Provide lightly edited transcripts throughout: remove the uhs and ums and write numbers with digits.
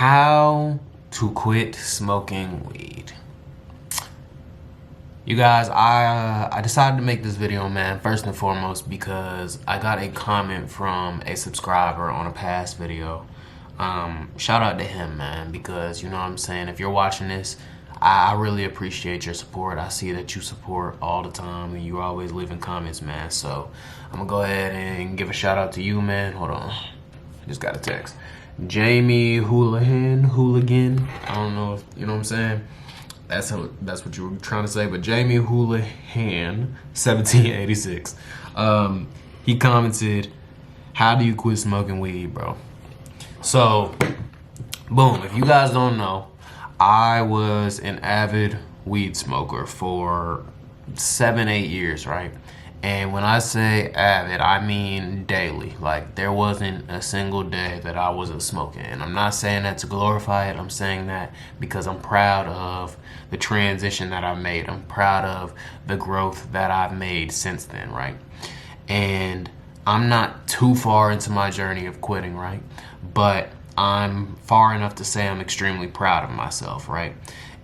How to quit smoking weed. You guys, I decided to make this video, man, first and foremost because I got a comment from a subscriber on a past video. Shout out to him, man, because you know what I'm saying, if you're watching this, I really appreciate your support. I see that you support all the time and you're always leaving comments, man. So I'm gonna go ahead and give a shout out to you, man. Hold on, just got a text. Jamie Hooligan. I don't know if you know what I'm saying. That's what you were trying to say, but Jamie Houlihan, 1786. He commented, "How do you quit smoking weed, bro?" So, boom. If you guys don't know, I was an avid weed smoker for 7-8 years, right? And when I say avid, I mean daily. Like, there wasn't a single day that I wasn't smoking. And I'm not saying that to glorify it. I'm saying that because I'm proud of the transition that I've made. I'm proud of the growth that I've made since then, right? And I'm not too far into my journey of quitting, right? But I'm far enough to say I'm extremely proud of myself, right?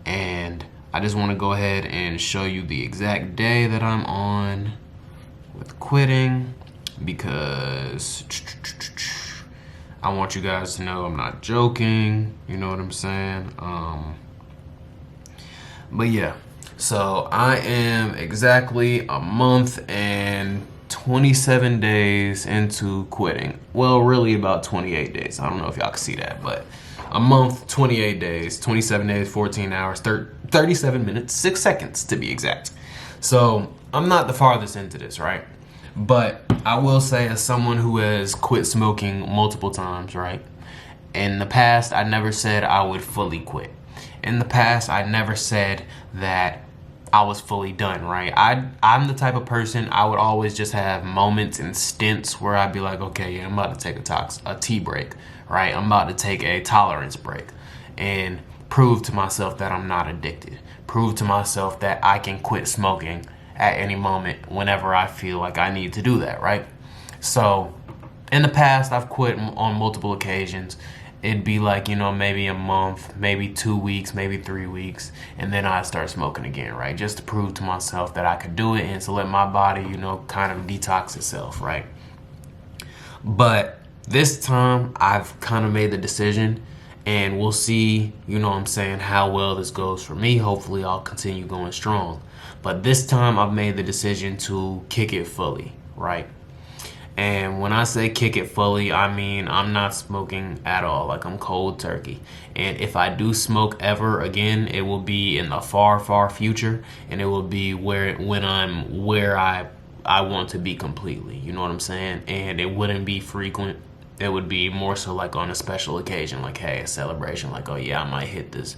And I just want to go ahead and show you the exact day that I'm on with quitting, because I want you guys to know I'm not joking, you know what I'm saying? But yeah, so I am exactly a month and 27 days into quitting. Well, really about 28 days. I don't know if y'all can see that, but a month, 28 days, 27 days, 14 hours, 37 minutes, 6 seconds to be exact. So I'm not the farthest into this, right? But I will say, as someone who has quit smoking multiple times, right? In the past, I never said I would fully quit. In the past, I never said that I was fully done, right? I'm the type of person, I would always just have moments and stints where I'd be like, okay, yeah, I'm about to take a tea break, right? I'm about to take a tolerance break and prove to myself that I'm not addicted. Prove to myself that I can quit smoking at any moment whenever I feel like I need to do that, right? So in the past, I've quit on multiple occasions. It'd be like, you know, maybe a month, maybe 2 weeks, maybe 3 weeks, and then I'd start smoking again, right? Just to prove to myself that I could do it and to let my body, you know, kind of detox itself, right? But this time, I've kind of made the decision, and we'll see, you know what I'm saying, how well this goes for me. Hopefully, I'll continue going strong. But this time, I've made the decision to kick it fully, right? And when I say kick it fully, I mean I'm not smoking at all. Like, I'm cold turkey. And if I do smoke ever again, it will be in the far, far future, and it will be when I'm where I want to be completely. You know what I'm saying? And it wouldn't be frequent. It would be more so like on a special occasion, like, hey, a celebration, like, oh yeah, I might hit this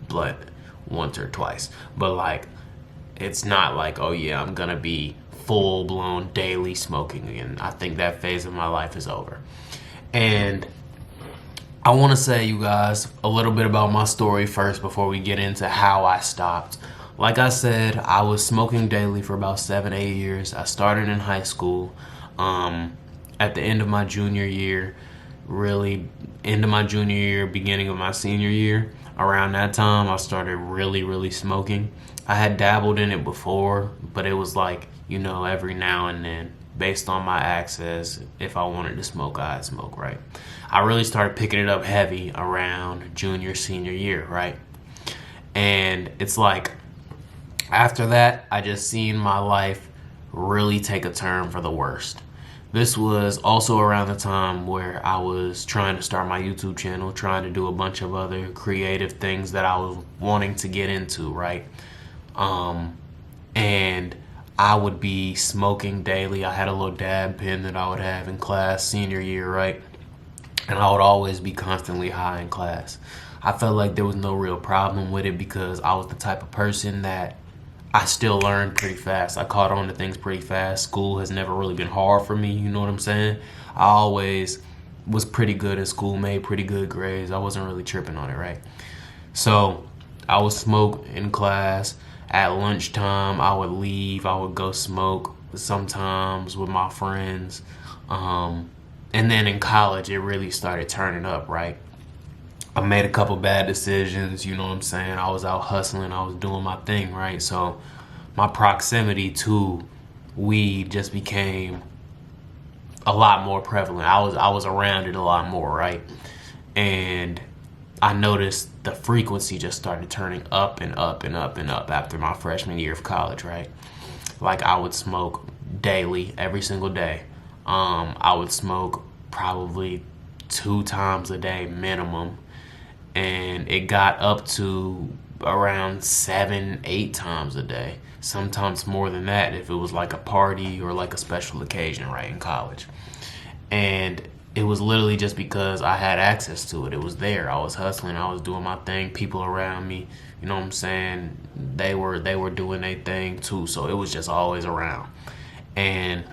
blunt once or twice. But like, it's not like, oh yeah, I'm gonna be full-blown daily smoking again. I think that phase of my life is over. And I want to say, you guys, a little bit about my story first before we get into how I stopped. Like I said, I was smoking daily for about 7-8 years. I started in high school, at the end of my junior year, really end of my junior year, beginning of my senior year. Around that time, I started really smoking. I had dabbled in it before, but it was like, you know, every now and then, based on my access. If I wanted to smoke, I'd smoke, right? I really started picking it up heavy around junior, senior year, right? And it's like, after that, I just seen my life really take a turn for the worst. This was also around the time where I was trying to start my YouTube channel, trying to do a bunch of other creative things that I was wanting to get into, right? And I would be smoking daily. I had a little dab pen that I would have in class senior year, right? And I would always be constantly high in class. I felt like there was no real problem with it because I was the type of person that I still learned pretty fast. I caught on to things pretty fast. School has never really been hard for me, you know what I'm saying? I always was pretty good at school, made pretty good grades. I wasn't really tripping on it, right? So I would smoke in class. At lunchtime, I would leave. I would go smoke sometimes with my friends. And then in college, it really started turning up, right? I made a couple bad decisions, you know what I'm saying? I was out hustling, I was doing my thing, right? So my proximity to weed just became a lot more prevalent. I was around it a lot more, right? And I noticed the frequency just started turning up and up and up and up after my freshman year of college, right? Like I would smoke daily, every single day. I would smoke probably 2 times a day minimum, and it got up to around 7, 8 times a day. Sometimes more than that if it was like a party or like a special occasion, right, in college. And it was literally just because I had access to it. It was there. I was hustling. I was doing my thing. People around me, you know what I'm saying? They were doing their thing too. So it was just always around. And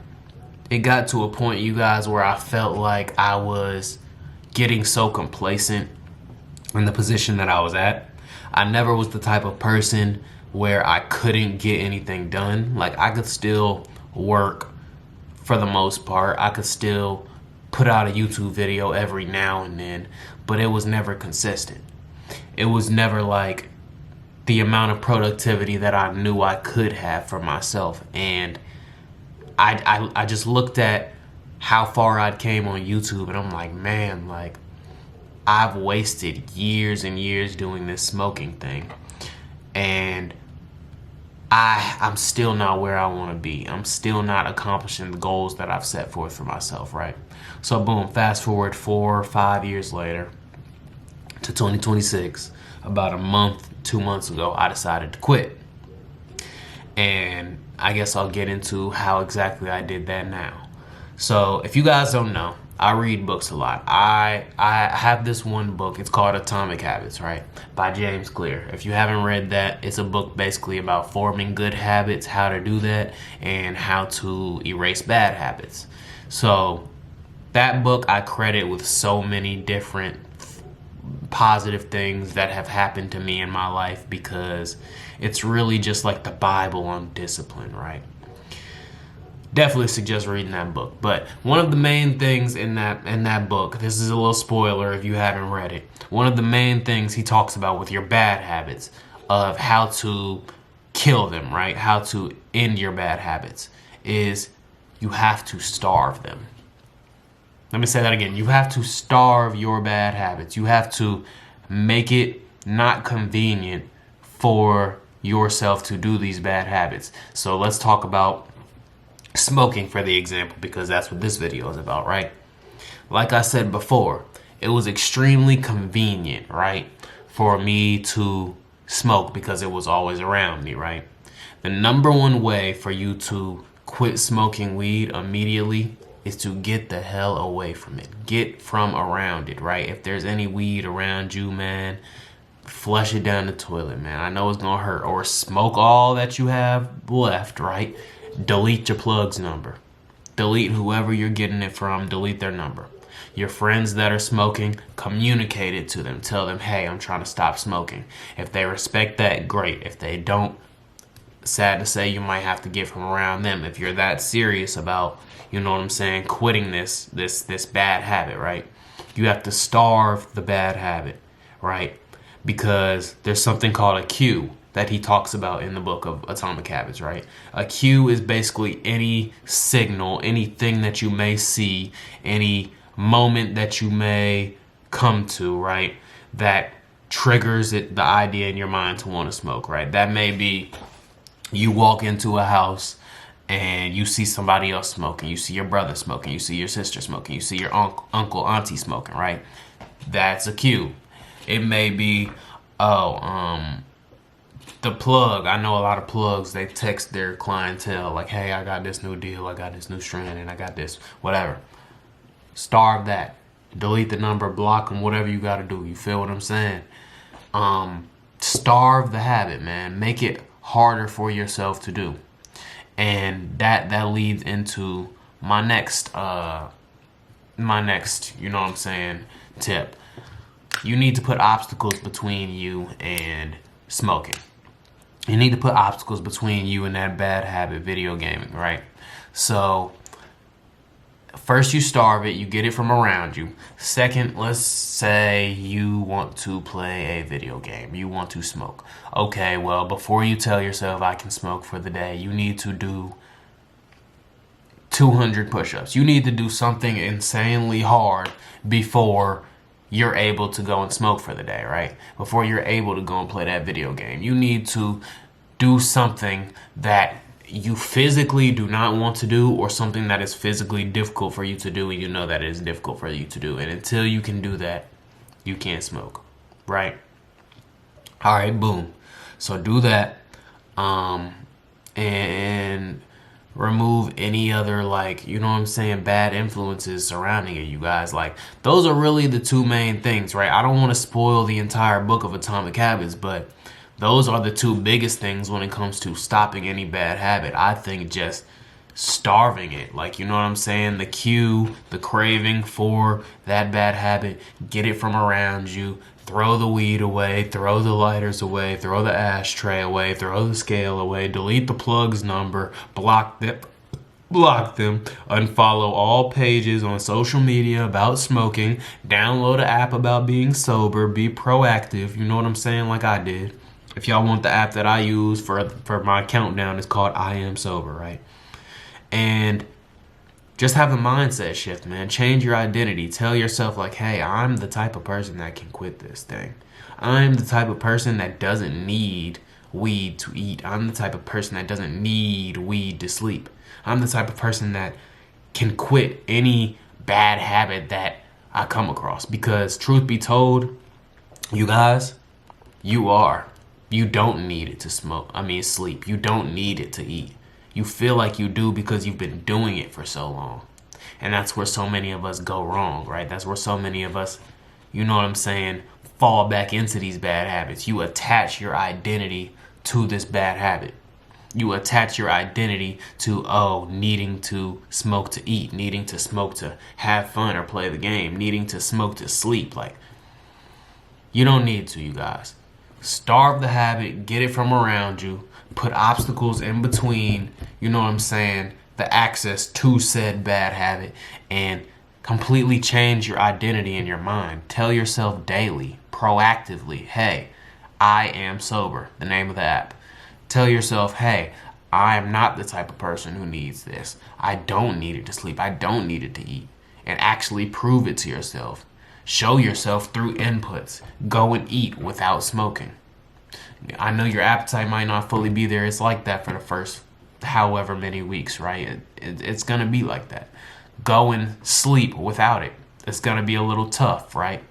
it got to a point, you guys, where I felt like I was getting so complacent in the position that I was at. I never was the type of person where I couldn't get anything done. Like I could still work for the most part. I could still put out a YouTube video every now and then, but it was never consistent. It was never like the amount of productivity that I knew I could have for myself. And I just looked at how far I'd came on YouTube, and I'm like, man, like I've wasted years and years doing this smoking thing, and I'm still not where I want to be. I'm still not accomplishing the goals that I've set forth for myself, right? So boom, fast forward 4 or 5 years later to 2026, about a month, 2 months ago, I decided to quit. And I guess I'll get into how exactly I did that now. So if you guys don't know, I read books a lot. I have this one book. It's called Atomic Habits, right? By James Clear. If you haven't read that, it's a book basically about forming good habits, how to do that, and how to erase bad habits. So that book I credit with so many different positive things that have happened to me in my life, because it's really just like the Bible on discipline, right? Definitely suggest reading that book. But one of the main things in that book, this is a little spoiler if you haven't read it, one of the main things he talks about with your bad habits, of how to kill them, right? How to end your bad habits, is you have to starve them. Let me say that again. You have to starve your bad habits. You have to make it not convenient for yourself to do these bad habits. So let's talk about smoking for the example, because that's what this video is about, right? Like I said before, it was extremely convenient, right, for me to smoke because it was always around me, right? The number one way for you to quit smoking weed immediately is to get the hell away from it. Get from around it, right? If there's any weed around you, man, flush it down the toilet, man. I know it's gonna hurt. Or smoke all that you have left, right? Delete your plug's number. Delete whoever you're getting it from. Delete their number. Your friends that are smoking, communicate it to them. Tell them, hey, I'm trying to stop smoking. If they respect that, great. If they don't, sad to say, you might have to get from around them. If you're that serious about, you know what I'm saying, quitting this bad habit, right? You have to starve the bad habit, right? Because there's something called a cue that he talks about in the book of Atomic Habits, right? A cue is basically any signal, anything that you may see, any moment that you may come to, right, that triggers the idea in your mind to want to smoke, right? That may be you walk into a house and you see somebody else smoking, you see your brother smoking, you see your sister smoking, you see your uncle, auntie smoking, right? That's a cue. It may be, the plug. I know a lot of plugs, they text their clientele like, hey, I got this new deal, I got this new strand, and I got this, whatever. Starve that. Delete the number, block them, whatever you got to do. You feel what I'm saying? Starve the habit, man. Make it harder for yourself to do. And that leads into my next, you know what I'm saying, tip. You need to put obstacles between you and smoking. You need to put obstacles between you and that bad habit, video gaming, right? So First, you starve it, you get it from around you. Second, let's say you want to play a video game, you want to smoke. Okay, well, before you tell yourself I can smoke for the day, you need to do 200 push-ups. You need to do something insanely hard before you're able to go and smoke for the day, right? Before you're able to go and play that video game. You need to do something that you physically do not want to do, or something that is physically difficult for you to do and you know that it is difficult for you to do. And until you can do that, you can't smoke, right? All right, boom. So do that, and remove any other, like, you know what I'm saying, bad influences surrounding it, you guys. Like, those are really the two main things, right? I don't want to spoil the entire book of Atomic Habits, but those are the two biggest things when it comes to stopping any bad habit. I think just starving it, like, you know what I'm saying, the cue, the craving for that bad habit, get it from around you. Throw the weed away, throw the lighters away, throw the ashtray away, throw the scale away, delete the plug's number, block them, unfollow all pages on social media about smoking, download an app about being sober, be proactive, you know what I'm saying, like I did. If y'all want the app that I use for my countdown, it's called I Am Sober, right? And just have a mindset shift, man. Change your identity. Tell yourself, like, hey, I'm the type of person that can quit this thing. I'm the type of person that doesn't need weed to eat. I'm the type of person that doesn't need weed to sleep. I'm the type of person that can quit any bad habit that I come across. Because truth be told, you guys, you don't need it to sleep. You don't need it to eat. You feel like you do because you've been doing it for so long. And that's where so many of us go wrong, right? That's where so many of us, you know what I'm saying, fall back into these bad habits. You attach your identity to this bad habit. You attach your identity to, needing to smoke to eat, needing to smoke to have fun or play the game, needing to smoke to sleep. Like, you don't need to, you guys. Starve the habit, get it from around you. Put obstacles in between, you know what I'm saying, the access to said bad habit, and completely change your identity in your mind. Tell yourself daily, proactively, hey, I am sober, the name of the app. Tell yourself, hey, I am not the type of person who needs this. I don't need it to sleep. I don't need it to eat. And actually prove it to yourself. Show yourself through inputs. Go and eat without smoking. I know your appetite might not fully be there. It's like that for the first however many weeks, right? It's going to be like that. Go and sleep without it. It's going to be a little tough, right?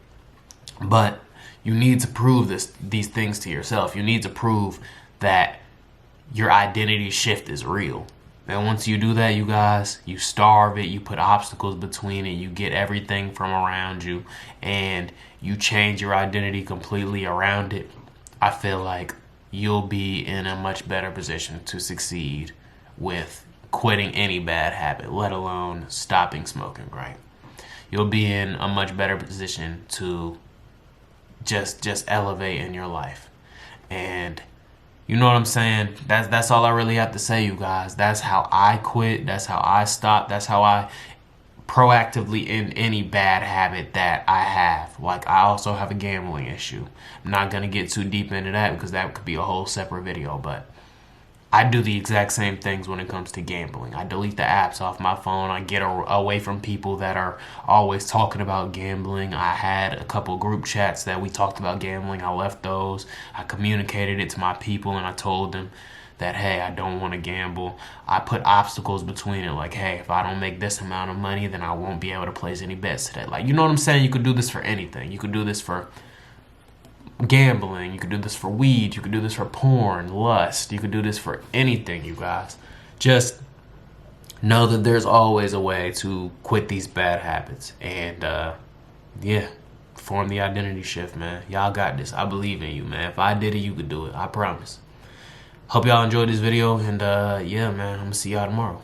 But you need to prove these things to yourself. You need to prove that your identity shift is real. And once you do that, you guys, you starve it, you put obstacles between it, you get everything from around you, and you change your identity completely around it. I feel like you'll be in a much better position to succeed with quitting any bad habit, let alone stopping smoking, right? You'll be in a much better position to just elevate in your life. And you know what I'm saying? That's all I really have to say, you guys. That's how I quit. That's how I stop. That's how I proactively end any bad habit that I have. Like, I also have a gambling issue. I'm not going to get too deep into that because that could be a whole separate video, but I do the exact same things when it comes to gambling. I delete the apps off my phone. I get away from people that are always talking about gambling. I had a couple group chats that we talked about gambling. I left those. I communicated it to my people and I told them that, hey, I don't want to gamble. I put obstacles between it, like, hey, if I don't make this amount of money, then I won't be able to place any bets today. Like, you know what I'm saying? You could do this for anything. You could do this for gambling. You could do this for weed. You could do this for porn, lust. You could do this for anything, you guys. Just know that there's always a way to quit these bad habits. And, form the identity shift, man. Y'all got this. I believe in you, man. If I did it, you could do it. I promise. Hope y'all enjoyed this video, and man, I'm gonna see y'all tomorrow.